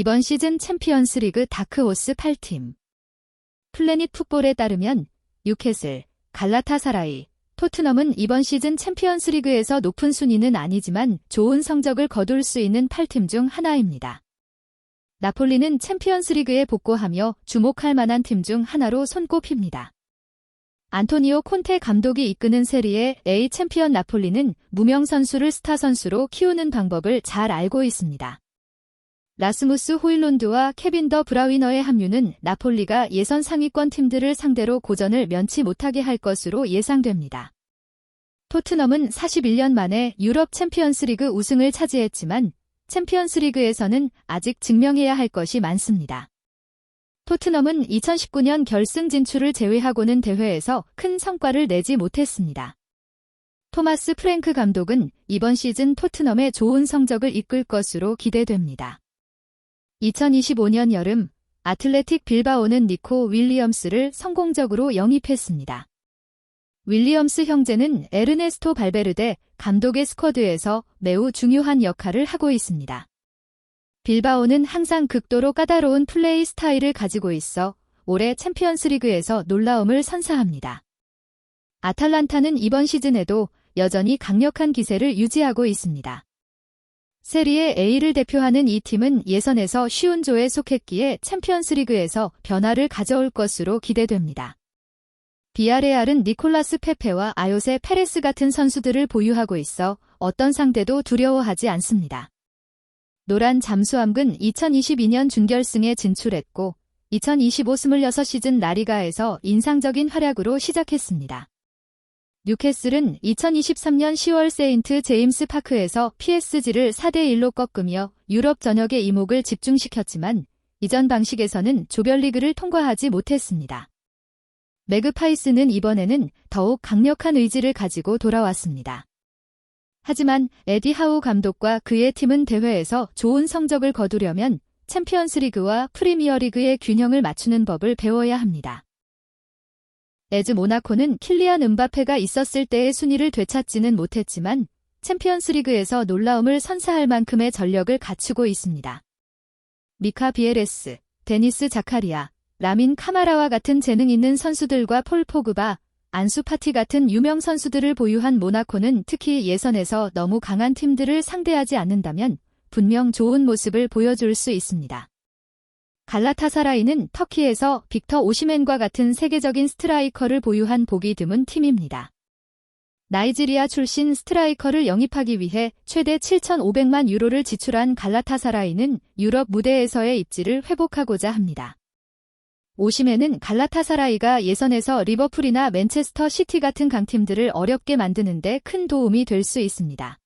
이번 시즌 챔피언스리그 다크호스 8팀. 플래닛 풋볼에 따르면 뉴캐슬, 갈라타사라이, 토트넘은 이번 시즌 챔피언스리그에서 높은 순위는 아니지만 좋은 성적을 거둘 수 있는 8팀 중 하나입니다. 나폴리는 챔피언스리그에 복구하며 주목할 만한 팀 중 하나로 손꼽힙니다. 안토니오 콘테 감독이 이끄는 세리에 A 챔피언 나폴리는 무명 선수를 스타 선수로 키우는 방법을 잘 알고 있습니다. 라스무스 호일룬드와 케빈 더 브라위너의 합류는 나폴리가 예선 상위권 팀들을 상대로 고전을 면치 못하게 할 것으로 예상됩니다. 토트넘은 41년 만에 유럽 챔피언스리그 우승을 차지했지만 챔피언스리그에서는 아직 증명해야 할 것이 많습니다. 토트넘은 2019년 결승 진출을 제외하고는 대회에서 큰 성과를 내지 못했습니다. 토마스 프랭크 감독은 이번 시즌 토트넘의 좋은 성적을 이끌 것으로 기대됩니다. 2025년 여름 아틀레틱 빌바오는 니코 윌리엄스를 성공적으로 영입했습니다. 윌리엄스 형제는 에르네스토 발베르데 감독의 스쿼드에서 매우 중요한 역할을 하고 있습니다. 빌바오는 항상 극도로 까다로운 플레이 스타일을 가지고 있어 올해 챔피언스리그에서 놀라움을 선사합니다. 아탈란타는 이번 시즌에도 여전히 강력한 기세를 유지하고 있습니다. 세리에 A를 대표하는 이 팀은 예선에서 쉬운 조에 속했기에 챔피언스리그에서 변화를 가져올 것으로 기대됩니다. 비아레알은 니콜라스 페페와 아요세 페레스 같은 선수들을 보유하고 있어 어떤 상대도 두려워하지 않습니다. 노란 잠수함은 2022년 준결승에 진출했고 2025-26 시즌 라리가에서 인상적인 활약으로 시작했습니다. 뉴캐슬은 2023년 10월 세인트 제임스 파크에서 PSG를 4대1로 꺾으며 유럽 전역의 이목을 집중시켰지만 이전 방식에서는 조별리그를 통과하지 못했습니다. 매그파이스는 이번에는 더욱 강력한 의지를 가지고 돌아왔습니다. 하지만 에디 하우 감독과 그의 팀은 대회에서 좋은 성적을 거두려면 챔피언스리그와 프리미어리그의 균형을 맞추는 법을 배워야 합니다. 에즈 모나코는 킬리안 음바페가 있었을 때의 순위를 되찾지는 못했지만 챔피언스리그에서 놀라움을 선사할 만큼의 전력을 갖추고 있습니다. 미카 비에레스, 데니스 자카리아, 라민 카마라와 같은 재능 있는 선수들과 폴 포그바, 안수 파티 같은 유명 선수들을 보유한 모나코는 특히 예선에서 너무 강한 팀들을 상대하지 않는다면 분명 좋은 모습을 보여줄 수 있습니다. 갈라타사라이는 터키에서 빅터 오시멘과 같은 세계적인 스트라이커를 보유한 보기 드문 팀입니다. 나이지리아 출신 스트라이커를 영입하기 위해 최대 7,500만 유로를 지출한 갈라타사라이는 유럽 무대에서의 입지를 회복하고자 합니다. 오시멘은 갈라타사라이가 예선에서 리버풀이나 맨체스터 시티 같은 강팀들을 어렵게 만드는 데 큰 도움이 될 수 있습니다.